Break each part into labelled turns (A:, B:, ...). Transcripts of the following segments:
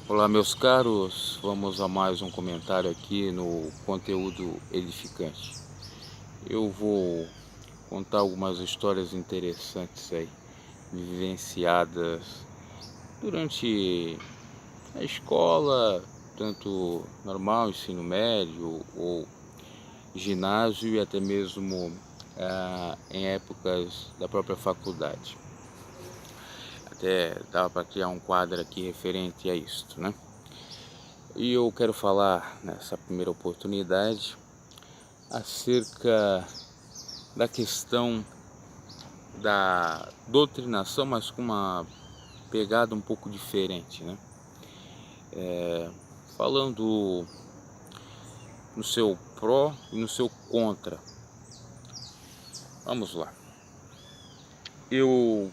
A: Olá, meus caros, vamos a mais um comentário aqui no conteúdo edificante. Eu vou contar algumas histórias interessantes aí, vivenciadas durante a escola, tanto normal, ensino médio ou ginásio e até mesmo em épocas da própria faculdade. Até dava para criar um quadro aqui referente a isto, né? E eu quero falar nessa primeira oportunidade acerca da questão da doutrinação, mas com uma pegada um pouco diferente, né? Falando no seu pró e no seu contra. Vamos lá. Eu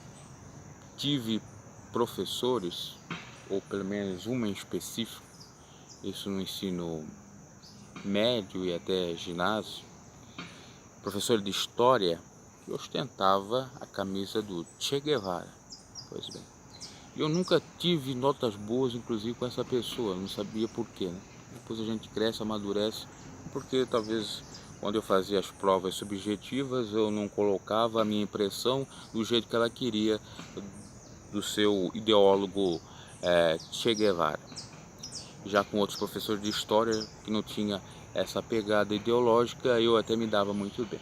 A: tive professores, ou pelo menos uma em específico, isso no ensino médio e até ginásio, professor de história, que ostentava a camisa do Che Guevara. Pois bem, eu nunca tive notas boas, inclusive, com essa pessoa, não sabia porquê, né? Depois a gente cresce, amadurece, porque talvez quando eu fazia as provas subjetivas eu não colocava a minha impressão do jeito que ela queria do seu ideólogo Che Guevara. Já com outros professores de história que não tinha essa pegada ideológica, eu até me dava muito bem.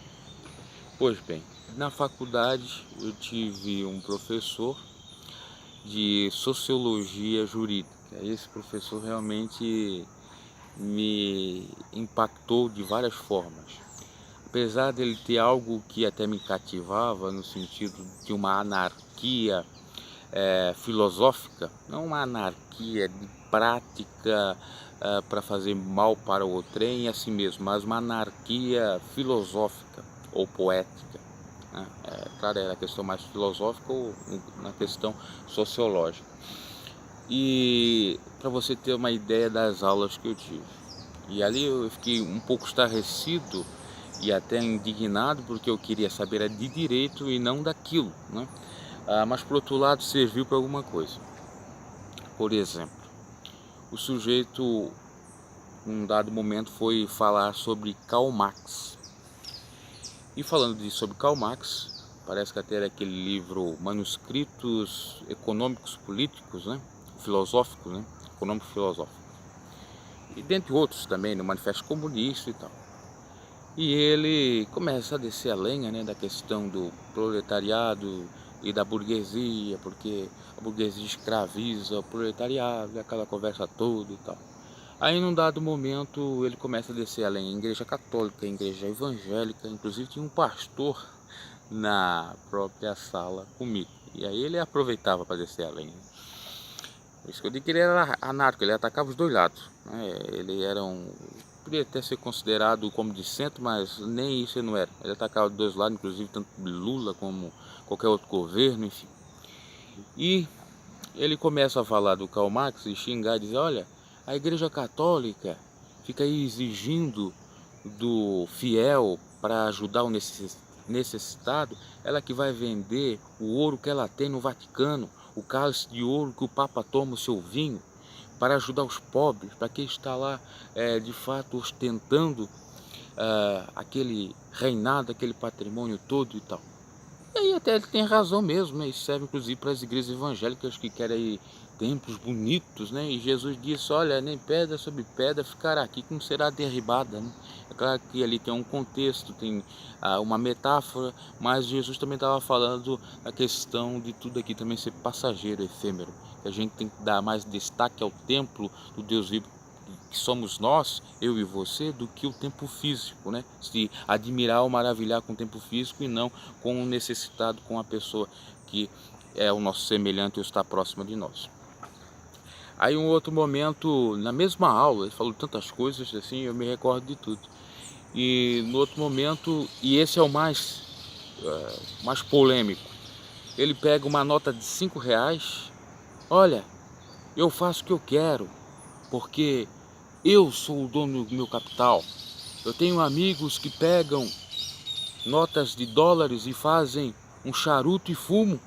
A: Pois bem, na faculdade eu tive um professor de sociologia jurídica. Esse professor realmente me impactou de várias formas. Apesar dele ter algo que até me cativava, no sentido de uma anarquia filosófica, não uma anarquia de prática para fazer mal para o outrem e assim mesmo, mas uma anarquia filosófica ou poética, né? Claro, era a questão mais filosófica ou na questão sociológica. E para você ter uma ideia das aulas que eu tive, e ali eu fiquei um pouco estarrecido e até indignado, porque eu queria saber de direito e não daquilo, né? Mas por outro lado serviu para alguma coisa. Por exemplo, o sujeito num dado momento foi falar sobre Karl Marx. E falando sobre Karl Marx, parece que até era aquele livro Manuscritos Econômicos Políticos, né? Filosóficos, né? Econômico filosófico. E dentre outros também, no Manifesto Comunista e tal. E ele começa a descer a lenha, né, da questão do proletariado e da burguesia, porque a burguesia escraviza o proletariado, aquela conversa toda e tal. Aí num dado momento ele começa a descer a lenha em igreja católica, em igreja evangélica, inclusive tinha um pastor na própria sala comigo. E aí ele aproveitava para descer a lenha. Por isso que eu digo que ele era anárquico, ele atacava os dois lados, né? Ele era podia até ser considerado como de centro, mas nem isso ele não era. Ele atacava dos dois lados, inclusive tanto Lula como qualquer outro governo, enfim. E ele começa a falar do Karl Marx e xingar, dizer, olha, a Igreja Católica fica aí exigindo do fiel para ajudar o necessitado, ela que vai vender o ouro que ela tem no Vaticano, o cálice de ouro que o Papa toma o seu vinho, para ajudar os pobres, para quem está lá de fato ostentando aquele reinado, aquele patrimônio todo e tal. E aí até ele tem razão mesmo, né? Isso serve inclusive para as igrejas evangélicas que querem templos bonitos, né? E Jesus disse, olha, nem pedra sobre pedra ficará aqui que não será derribada, né? É claro que ali tem um contexto, tem uma metáfora, mas Jesus também estava falando da questão de tudo aqui também ser passageiro, efêmero. Que a gente tem que dar mais destaque ao templo do Deus vivo, que somos nós, eu e você, do que o tempo físico, né? Se admirar ou maravilhar com o tempo físico e não com o necessitado, com a pessoa que é o nosso semelhante ou está próxima de nós. Aí um outro momento, na mesma aula, ele falou tantas coisas assim, eu me recordo de tudo. E no outro momento, e esse é o mais polêmico, ele pega uma nota de R$ 5, olha, eu faço o que eu quero, porque eu sou o dono do meu capital. Eu tenho amigos que pegam notas de dólares e fazem um charuto e fumo.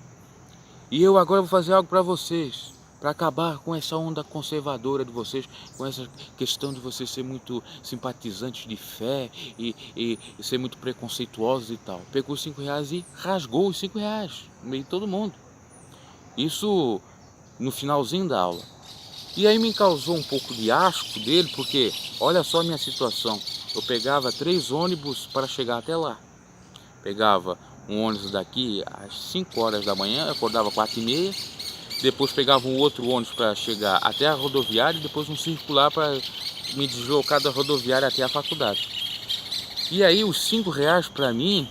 A: E eu agora vou fazer algo para vocês. para acabar com essa onda conservadora de vocês, com essa questão de vocês ser muito simpatizantes de fé e ser muito preconceituosos e tal. Pegou os R$ 5 e rasgou os R$ 5 no meio de todo mundo. Isso no finalzinho da aula. E aí me causou um pouco de asco dele, porque olha só a minha situação. Eu pegava 3 ônibus para chegar até lá. Pegava um ônibus daqui às 5 horas da manhã, acordava 4h30. Depois pegava um outro ônibus para chegar até a rodoviária e depois um circular para me deslocar da rodoviária até a faculdade. E aí os R$ 5 para mim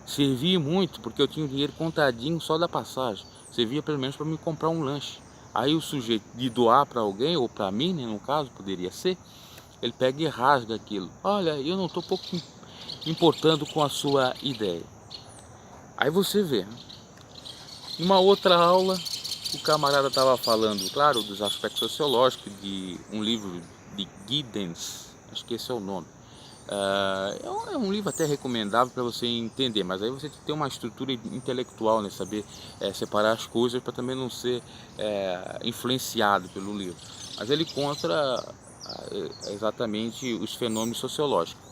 A: servia muito, porque eu tinha o dinheiro contadinho só da passagem. Servia pelo menos para me comprar um lanche. Aí o sujeito de doar para alguém, ou para mim, né, no caso, poderia ser, ele pega e rasga aquilo. Olha, eu não estou pouco importando com a sua ideia. Aí você vê, numa outra aula, o camarada estava falando, claro, dos aspectos sociológicos de um livro de Giddens, acho que esse é o nome. É um livro até recomendável para você entender, mas aí você tem que ter uma estrutura intelectual, né? Saber separar as coisas para também não ser influenciado pelo livro. Mas ele conta exatamente os fenômenos sociológicos.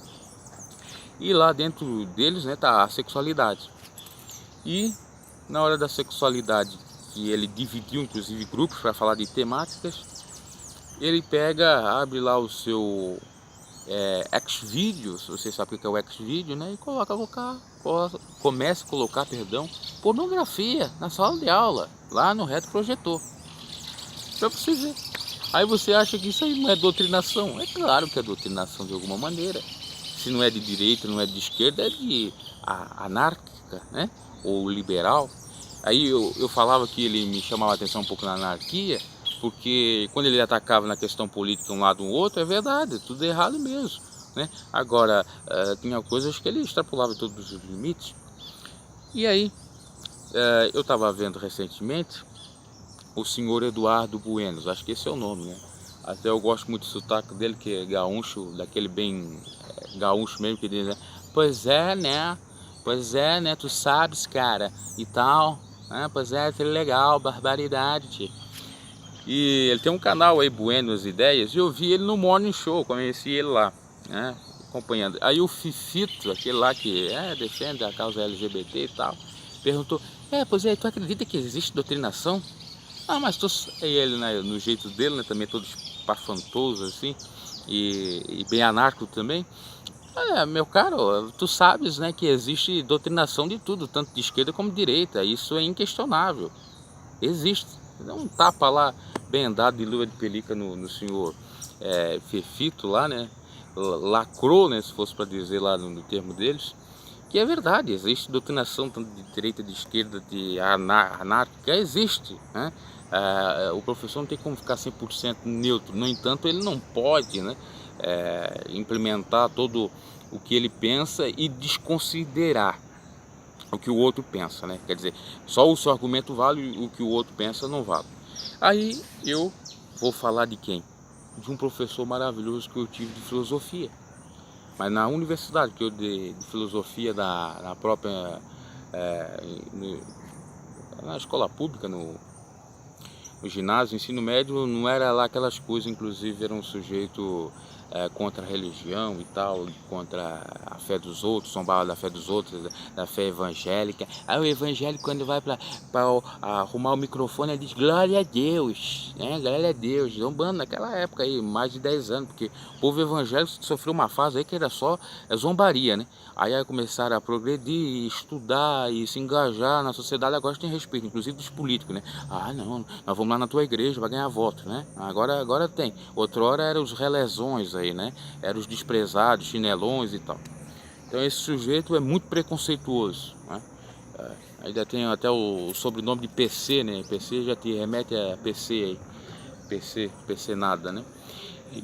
A: E lá dentro deles, né, tá a sexualidade. E na hora da sexualidade, que ele dividiu inclusive grupos para falar de temáticas, ele pega, abre lá o seu Xvideos, você sabe o que é o Xvideo, né? E começa a colocar, pornografia na sala de aula, lá no retroprojetor, para você ver. Aí você acha que isso aí não é doutrinação? É claro que é doutrinação de alguma maneira. Se não é de direita, não é de esquerda, é de anárquica, né? Ou liberal. Aí eu falava que ele me chamava a atenção um pouco na anarquia, porque quando ele atacava na questão política um lado ou outro, é verdade, tudo é errado mesmo, né? Agora, tinha coisas que ele extrapolava todos os limites. E aí, eu estava vendo recentemente o senhor Eduardo Bueno, acho que esse é o nome, né? Até eu gosto muito do sotaque dele, que é gaúcho, daquele bem gaúcho mesmo, que diz, né? Pois é, né, tu sabes, cara, e tal, né? Pois é, que legal, barbaridade, tio. E ele tem um canal aí, Buenos Ideias, e eu vi ele no Morning Show, conheci ele lá, né, acompanhando. Aí o Fifito, aquele lá que defende a causa LGBT e tal, perguntou, pois é, tu acredita que existe doutrinação? Mas ele, né, no jeito dele, né, também todo espafantoso assim, e bem anarco também. Meu caro, tu sabes, né, que existe doutrinação de tudo, tanto de esquerda como de direita, isso é inquestionável, existe. Dá um tapa lá, bem dado de luva de pelica no senhor Fefito lá, né? Lacrou, né? Se fosse para dizer lá no termo deles, que é verdade, existe doutrinação tanto de direita, de esquerda, de anárquica, existe, né? O professor não tem como ficar 100% neutro, no entanto, ele não pode, né? Implementar todo o que ele pensa e desconsiderar o que o outro pensa, né? Quer dizer, só o seu argumento vale e o que o outro pensa não vale. Aí eu vou falar de quem? De um professor maravilhoso que eu tive de filosofia. Mas na universidade que eu dei de filosofia na própria na escola pública, no ginásio, ensino médio, não era lá aquelas coisas, inclusive era um sujeito contra a religião e tal, contra a fé dos outros, zombava da fé dos outros, da fé evangélica. Aí o evangélico, quando vai para arrumar o microfone, ele diz glória a Deus, né? Glória a Deus, zombando naquela época aí, mais de 10 anos, porque o povo evangélico sofreu uma fase aí que era só zombaria, né? Aí começaram a progredir, estudar e se engajar na sociedade. Agora tem respeito, inclusive dos políticos, né? Não, nós vamos lá na tua igreja, vai ganhar voto, né? Agora tem. Outrora eram os relezões aí, né? Eram os desprezados, chinelões e tal. Então esse sujeito é muito preconceituoso, né? Ainda tem até o sobrenome de PC, né? PC já te remete a PC aí. PC nada, né?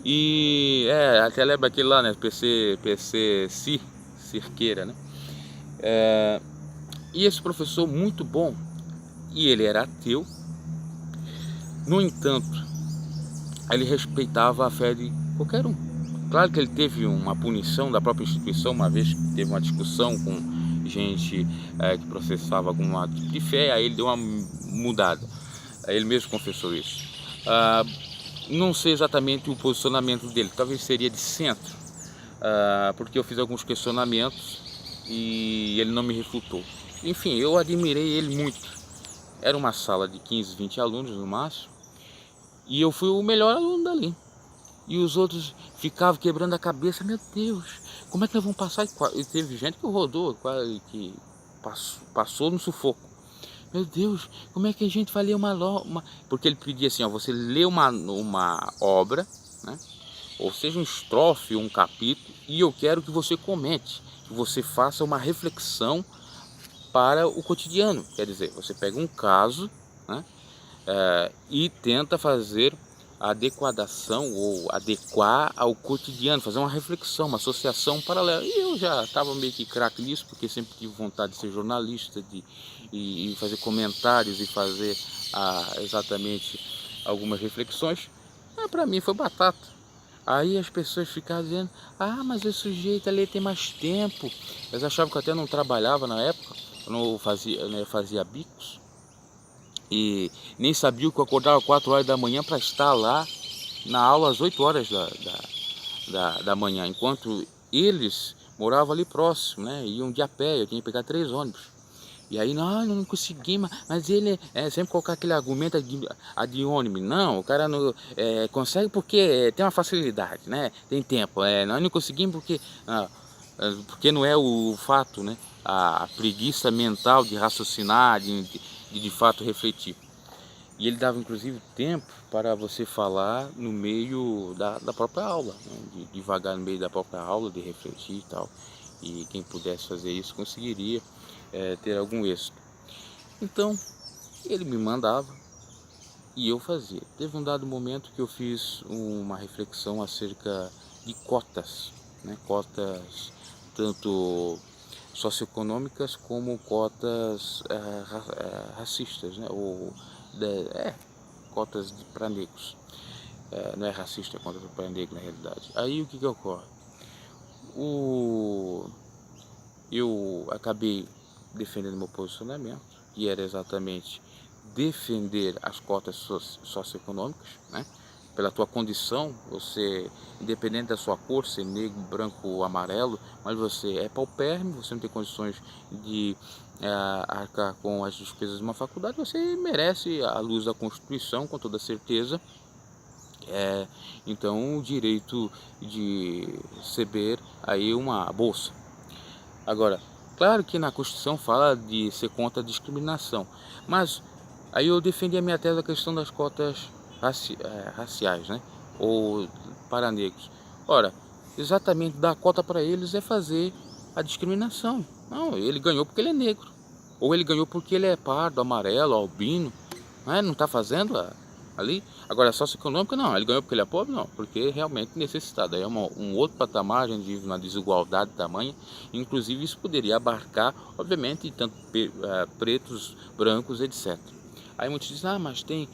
A: E até lembra aquele lá, né? PC Cirqueira, né? E esse professor muito bom, e ele era ateu, no entanto, ele respeitava a fé de qualquer um. Claro que ele teve uma punição da própria instituição, uma vez que teve uma discussão com gente que processava alguma tipo de fé, aí ele deu uma mudada. Ele mesmo confessou isso. Não sei exatamente o posicionamento dele, talvez seria de centro, porque eu fiz alguns questionamentos e ele não me refutou. Enfim, eu admirei ele muito. Era uma sala de 15, 20 alunos no máximo, e eu fui o melhor aluno dali. E os outros ficavam quebrando a cabeça, meu Deus, como é que nós vamos passar? E teve gente que rodou, que passou no sufoco. Meu Deus, como é que a gente vai ler uma... Porque ele pedia assim, ó, você lê uma obra, né? Ou seja, um estrofe, um capítulo, e eu quero que você comente, que você faça uma reflexão para o cotidiano. Quer dizer, você pega um caso, né? E tenta fazer a adequação ou adequar ao cotidiano, fazer uma reflexão, uma associação paralela. E eu já estava meio que craque nisso, porque sempre tive vontade de ser jornalista, e fazer comentários e fazer exatamente algumas reflexões. Para mim foi batata. Aí as pessoas ficavam dizendo, mas esse sujeito ali tem mais tempo. Eles achavam que eu até não trabalhava na época, eu não fazia bicos. E nem sabia que eu acordava 4 horas da manhã para estar lá na aula às 8 horas da manhã, enquanto eles moravam ali próximo, né? Iam de a pé, eu tinha que pegar 3 ônibus. E aí, não consegui, mas ele sempre colocar aquele argumento de ônibus. Não, o cara não consegue porque tem uma facilidade, né? Tem tempo. Nós não conseguimos porque não é o fato, né? A preguiça mental de raciocinar, de fato refletir. E ele dava inclusive tempo para você falar no meio da própria aula, né? De devagar no meio da própria aula, de refletir e tal. E quem pudesse fazer isso conseguiria ter algum êxito. Então ele me mandava e eu fazia. Teve um dado momento que eu fiz uma reflexão acerca de cotas, né? Cotas tanto socioeconômicas como cotas racistas, né? Ou cotas para negros. Não é racista, é cota para negro na realidade. Aí o que ocorre? Eu acabei defendendo meu posicionamento, que era exatamente defender as cotas socioeconômicas, né? Pela tua condição, você, independente da sua cor, ser negro, branco ou amarelo, mas você é paupérrimo, você não tem condições de arcar com as despesas de uma faculdade, você merece, à luz da Constituição, com toda certeza, então o direito de receber aí uma bolsa. Agora, claro que na Constituição fala de ser contra a discriminação, mas aí eu defendi a minha tese da questão das cotas raciais, né? Ou para negros. Ora, exatamente dar cota para eles é fazer a discriminação. Não, ele ganhou porque ele é negro, ou ele ganhou porque ele é pardo, amarelo, albino, não está fazendo ali. Agora, socioeconômica, não, ele ganhou porque ele é pobre, não, porque realmente necessitado. Aí é um outro patamar, a gente vive uma desigualdade tamanha, inclusive isso poderia abarcar, obviamente, tanto pretos, brancos, etc. Aí muitos dizem, mas tem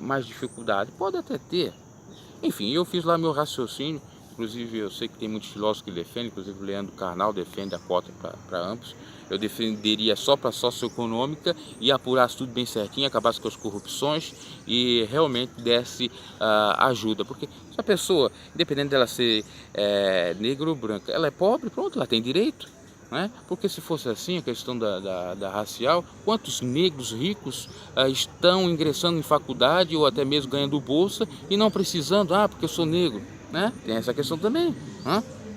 A: mais dificuldade. Pode até ter. Enfim, eu fiz lá meu raciocínio. Inclusive eu sei que tem muitos filósofos que defendem, inclusive o Leandro Carnal defende a cota para ambos. Eu defenderia só para a socioeconômica e apurasse tudo bem certinho, acabasse com as corrupções e realmente desse ajuda. Porque se a pessoa, independente dela ser negra ou branca, ela é pobre, pronto, ela tem direito. Né? Porque se fosse assim, a questão da racial, quantos negros ricos estão ingressando em faculdade ou até mesmo ganhando bolsa e não precisando, porque eu sou negro, né? Tem essa questão também.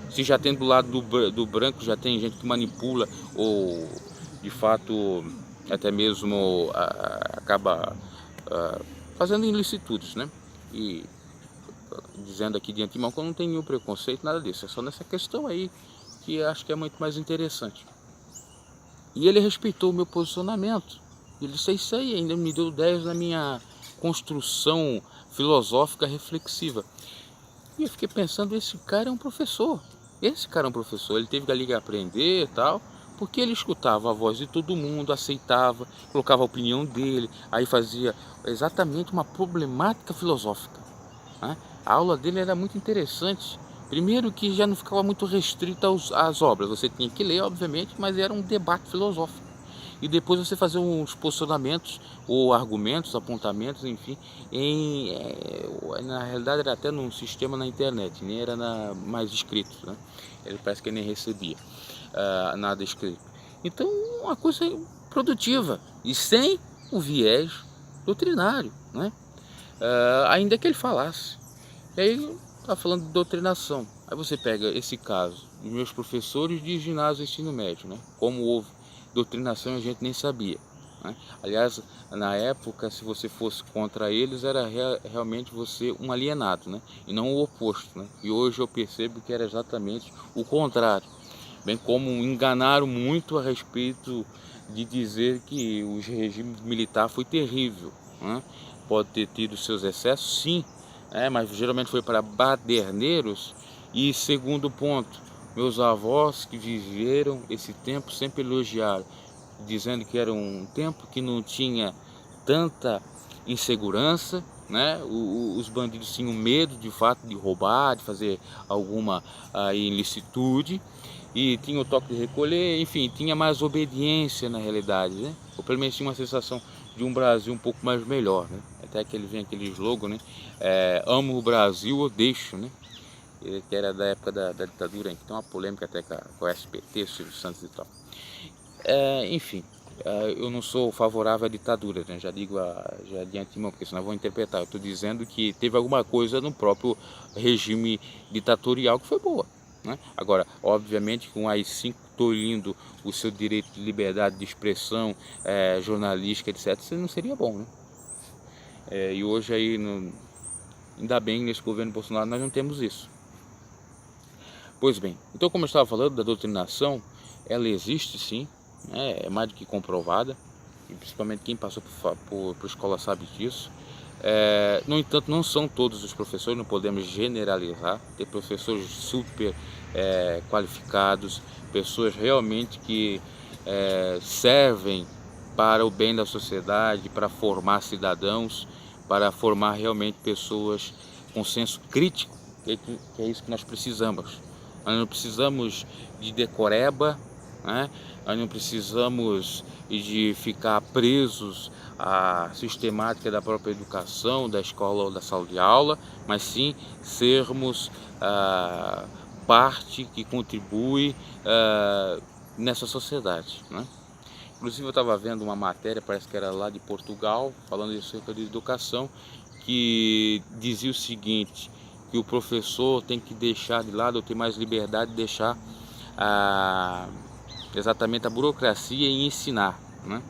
A: Se já tem do lado do branco, já tem gente que manipula ou de fato até mesmo acaba fazendo ilicitudes, né? E dizendo aqui de antemão que eu não tenho nenhum preconceito, nada disso, é só nessa questão aí que acho que é muito mais interessante. E ele respeitou o meu posicionamento. Ele disse isso aí, ainda me deu 10 na minha construção filosófica reflexiva. E eu fiquei pensando, esse cara é um professor. Ele teve que ali aprender e tal, porque ele escutava a voz de todo mundo, aceitava, colocava a opinião dele, aí fazia exatamente uma problemática filosófica. Né? A aula dele era muito interessante. Primeiro que já não ficava muito restrita às obras, você tinha que ler, obviamente, mas era um debate filosófico. e depois você fazer uns posicionamentos ou argumentos, apontamentos, enfim, na realidade era até num sistema na internet, nem era mais escrito, né? Ele parece que nem recebia nada escrito. Então, uma coisa produtiva e sem o viés doutrinário, né? Ainda que ele falasse. E aí, tá falando de doutrinação. Aí você pega esse caso dos meus professores de ginásio e ensino médio, né? Como houve doutrinação, a gente nem sabia, né? Aliás, na época, se você fosse contra eles, era realmente você um alienado, né? E não o oposto, né? E hoje eu percebo que era exatamente o contrário. Bem como enganaram muito a respeito de dizer que o regime militar foi terrível, né? Pode ter tido seus excessos, sim, mas geralmente foi para baderneiros. E segundo ponto, meus avós que viveram esse tempo sempre elogiaram, dizendo que era um tempo que não tinha tanta insegurança, né? Os bandidos tinham medo de fato de roubar, de fazer alguma ilicitude, e tinha o toque de recolher, enfim, tinha mais obediência na realidade, né? Ou pelo menos tinha uma sensação de um Brasil um pouco mais melhor, né? Até que ele vem aquele slogan, né? Amo o Brasil ou deixo, né? Que era da época da ditadura, que tem uma polêmica até com o SBT, Silvio Santos e tal. Enfim, eu não sou favorável à ditadura, né? Já digo já de antemão, porque senão eu vou interpretar. Eu estou dizendo que teve alguma coisa no próprio regime ditatorial que foi boa, né? Agora, obviamente, com as 5 tolhindo o seu direito de liberdade de expressão, jornalística, etc., isso não seria bom, né? E hoje aí, ainda bem, nesse governo Bolsonaro nós não temos isso. Pois bem, então como eu estava falando da doutrinação, ela existe sim, né? É mais do que comprovada, e principalmente quem passou por escola sabe disso. No entanto, não são todos os professores, não podemos generalizar. Tem professores super qualificados, pessoas realmente que servem para o bem da sociedade, para formar cidadãos, para formar realmente pessoas com senso crítico, que é isso que nós precisamos. Nós não precisamos de decoreba, né? Nós não precisamos de ficar presos à sistemática da própria educação, da escola ou da sala de aula, mas sim sermos parte que contribui nessa sociedade, né? Inclusive eu estava vendo uma matéria, parece que era lá de Portugal, falando acerca de educação, que dizia o seguinte, que o professor tem que deixar de lado, ou ter mais liberdade de deixar exatamente a burocracia e ensinar, né?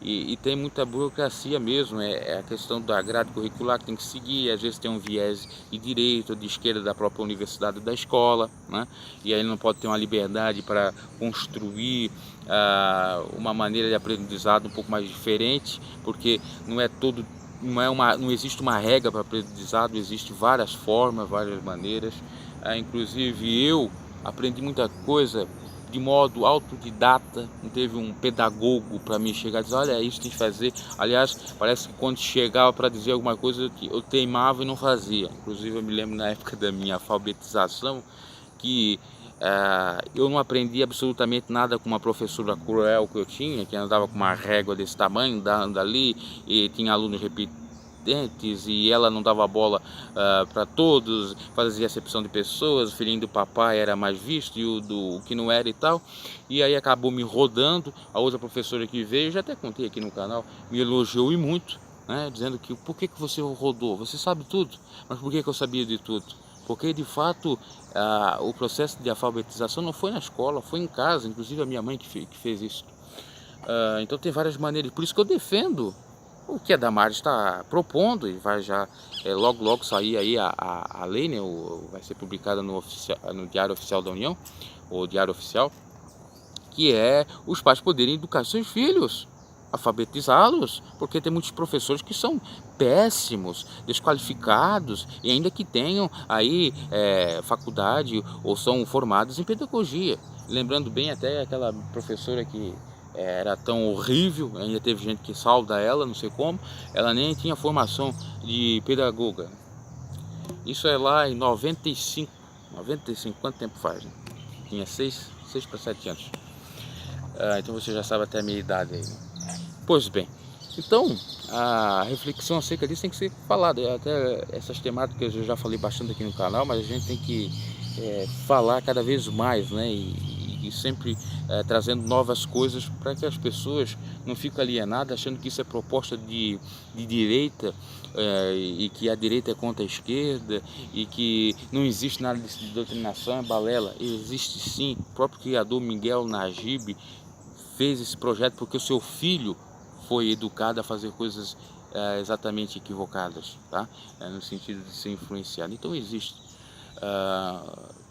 A: E tem muita burocracia mesmo, a questão da grade curricular que tem que seguir, às vezes tem um viés de direita ou de esquerda da própria universidade ou da escola, né? E aí ele não pode ter uma liberdade para construir uma maneira de aprendizado um pouco mais diferente, porque não existe uma regra para aprendizado, existem várias formas, várias maneiras. Inclusive eu aprendi muita coisa de modo autodidata, não teve um pedagogo para mim chegar e dizer, olha, isso tem que fazer. Aliás, parece que quando chegava para dizer alguma coisa, eu teimava e não fazia. Inclusive eu me lembro na época da minha alfabetização, que eu não aprendi absolutamente nada com uma professora cruel que eu tinha, que andava com uma régua desse tamanho, andando ali, e tinha alunos repetentes, e ela não dava bola para todos, fazia acepção de pessoas, o filhinho do papai era mais visto e o que não era e tal. E aí acabou me rodando. A outra professora que veio, já até contei aqui no canal, me elogiou e muito, né, dizendo que por que você rodou? Você sabe tudo. Mas por que eu sabia de tudo? Porque de fato o processo de alfabetização não foi na escola, foi em casa, inclusive a minha mãe que fez isso. Então tem várias maneiras, por isso que eu defendo o que a Damares está propondo, e vai já logo sair aí a lei, né? Vai ser publicada no Diário Oficial da União, ou Diário Oficial, que é os pais poderem educar seus filhos, alfabetizá-los, porque tem muitos professores que são péssimos, desqualificados, e ainda que tenham aí faculdade ou são formados em pedagogia. Lembrando bem até aquela professora que era tão horrível, ainda teve gente que salda ela, não sei como, ela nem tinha formação de pedagoga. Isso é lá em 95, quanto tempo faz, né? Tinha 6 para 7 anos. Então você já sabe até a minha idade aí, né? Pois bem, então a reflexão acerca disso tem que ser falada. Até essas temáticas eu já falei bastante aqui no canal, mas a gente tem que falar cada vez mais, né? E sempre trazendo novas coisas para que as pessoas não fiquem alienadas achando que isso é proposta de direita, e que a direita é contra a esquerda e que não existe nada de doutrinação, é balela. Existe sim. O próprio criador Miguel Najib fez esse projeto porque o seu filho foi educado a fazer coisas exatamente equivocadas, tá? No sentido de ser influenciado. Então existe.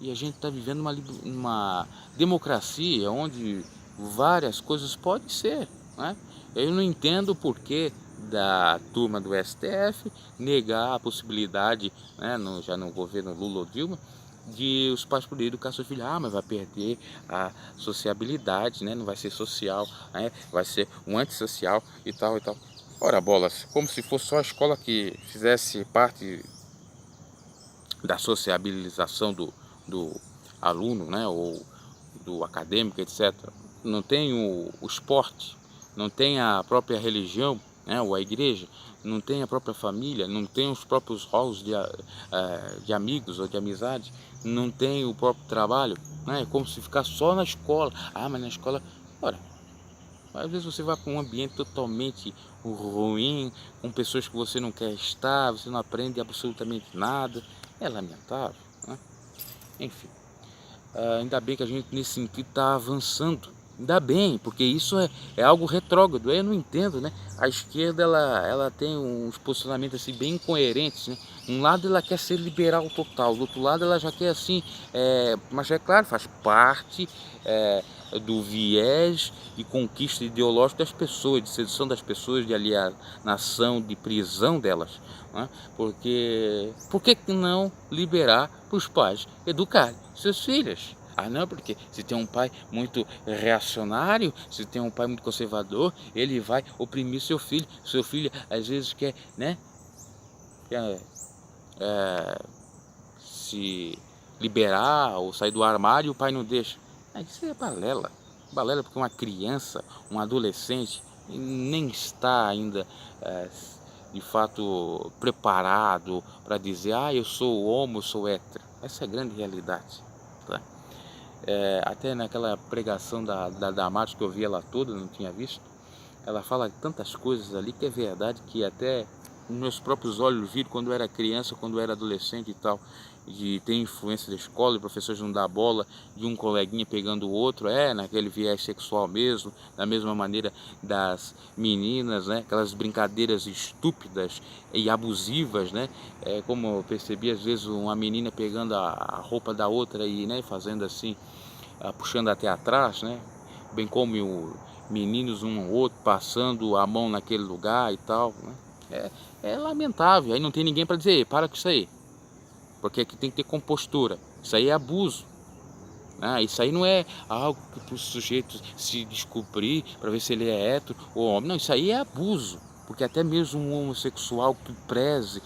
A: E a gente está vivendo uma democracia onde várias coisas podem ser, né? Eu não entendo o porquê da turma do STF negar a possibilidade, né, já no governo Lula ou Dilma, de os pais poderem educar seu filho. Mas vai perder a sociabilidade, né? Não vai ser social, né? Vai ser um antissocial e tal e tal. Ora bolas, como se fosse só a escola que fizesse parte da sociabilização do aluno, né? Ou do acadêmico, etc. Não tem o esporte, não tem a própria religião, né? Ou a igreja, não tem a própria família, não tem os próprios rolos de amigos ou de amizade, não tem o próprio trabalho, né? É como se ficar só na escola. Mas na escola, ora, às vezes você vai para um ambiente totalmente ruim, com pessoas que você não quer estar, você não aprende absolutamente nada, é lamentável, né? Enfim, ainda bem que a gente nesse sentido está avançando. Ainda bem, porque isso é algo retrógrado. Eu não entendo, né? A esquerda ela tem uns posicionamentos assim bem incoerentes, né? Um lado ela quer ser liberal total, do outro lado ela já quer assim, mas é claro, faz parte do viés e conquista ideológica das pessoas, de sedução das pessoas, de alienação, de prisão delas, né? Porque por que não liberar para os pais educarem seus filhos? Não, porque se tem um pai muito reacionário, se tem um pai muito conservador, ele vai oprimir seu filho. Seu filho às vezes quer, né, se liberar ou sair do armário e o pai não deixa. Isso é balela. Balela porque uma criança, um adolescente, nem está ainda de fato preparado para dizer: eu sou homo, eu sou hétero. Essa é a grande realidade, tá? Até naquela pregação da Damares que eu vi ela toda, não tinha visto, ela fala tantas coisas ali que é verdade, que até meus próprios olhos viram quando eu era criança, quando eu era adolescente e tal, de ter influência da escola, de professores não dar bola, de um coleguinha pegando o outro, naquele viés sexual mesmo, da mesma maneira das meninas, né, aquelas brincadeiras estúpidas e abusivas, né, como eu percebi às vezes uma menina pegando a roupa da outra e, né, fazendo assim, puxando até atrás, né, bem como meninos um ou outro passando a mão naquele lugar e tal, né? É lamentável. Aí não tem ninguém para dizer: para com isso aí, porque aqui tem que ter compostura. Isso aí é abuso, né? Isso aí não é algo que para o sujeito se descobrir para ver se ele é hétero ou homem. Não, isso aí é abuso, porque até mesmo um homossexual que preze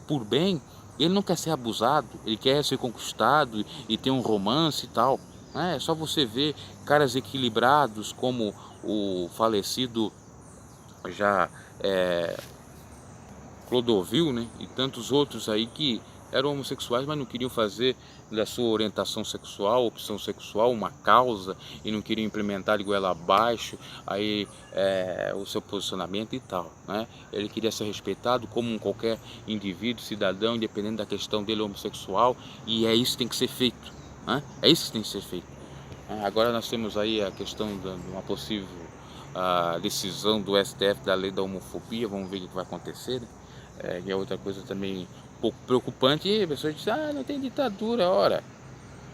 A: por bem, ele não quer ser abusado, ele quer ser conquistado e ter um romance e tal. É só você ver caras equilibrados como o falecido já Clodovil, né, e tantos outros aí que eram homossexuais, mas não queriam fazer da sua orientação sexual, opção sexual, uma causa, e não queriam implementar de goela abaixo aí o seu posicionamento e tal, né? Ele queria ser respeitado como qualquer indivíduo, cidadão, independente da questão dele homossexual, e é isso que tem que ser feito, né? É isso que tem que ser feito. Agora nós temos aí a questão de uma possível decisão do STF da lei da homofobia, vamos ver o que vai acontecer, né? E é outra coisa também um pouco preocupante, e a pessoa diz: não tem ditadura. Ora,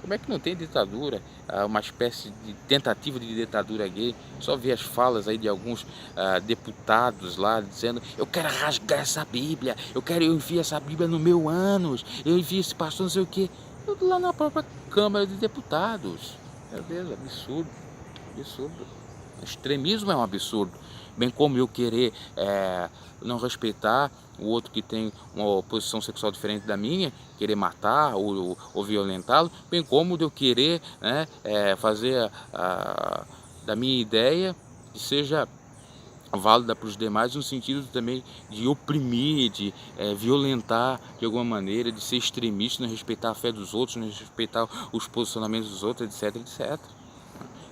A: como é que não tem ditadura? Uma espécie de tentativa de ditadura gay. Só ver as falas aí de alguns deputados lá dizendo: eu quero rasgar essa Bíblia, eu envio essa Bíblia no meu ânus, eu envio esse pastor não sei o que, tudo lá na própria Câmara de Deputados. Meu Deus, absurdo, absurdo. O extremismo é um absurdo, bem como eu querer não respeitar o outro que tem uma posição sexual diferente da minha, querer matar ou violentá-lo, bem como de eu querer, né, fazer da minha ideia que seja válida para os demais, no sentido também de oprimir, de violentar de alguma maneira, de ser extremista, não respeitar a fé dos outros, não respeitar os posicionamentos dos outros, etc, etc.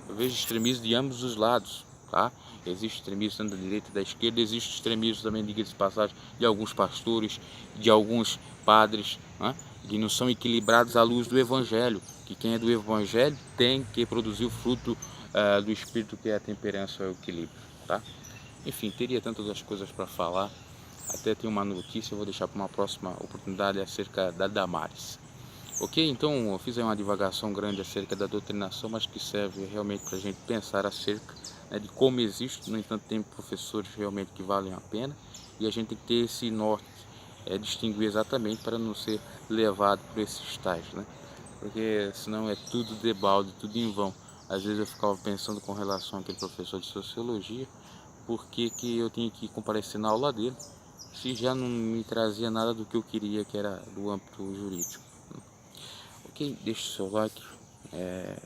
A: Eu vejo extremismo de ambos os lados, tá? Existe extremismo tanto da direita e da esquerda, existe extremismo também, diga-se de passagem, de alguns pastores, de alguns padres, né, que não são equilibrados à luz do Evangelho, que quem é do Evangelho tem que produzir o fruto do Espírito, que é a temperança e o equilíbrio, tá? Enfim, teria tantas outras coisas para falar, até tem uma notícia, eu vou deixar para uma próxima oportunidade acerca da Damares. Ok? Então eu fiz aí uma divagação grande acerca da doutrinação, mas que serve realmente para a gente pensar acerca, né, de como existe. No entanto, tem professores realmente que valem a pena, e a gente tem que ter esse norte, distinguir exatamente para não ser levado por esses tais, né? Porque senão é tudo debalde, tudo em vão. Às vezes eu ficava pensando com relação àquele professor de sociologia, por que eu tinha que comparecer na aula dele, se já não me trazia nada do que eu queria, que era do âmbito jurídico. Ok, deixe o seu like,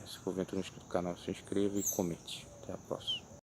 A: se for aventura no canal, se inscreva e comente. Até a próxima.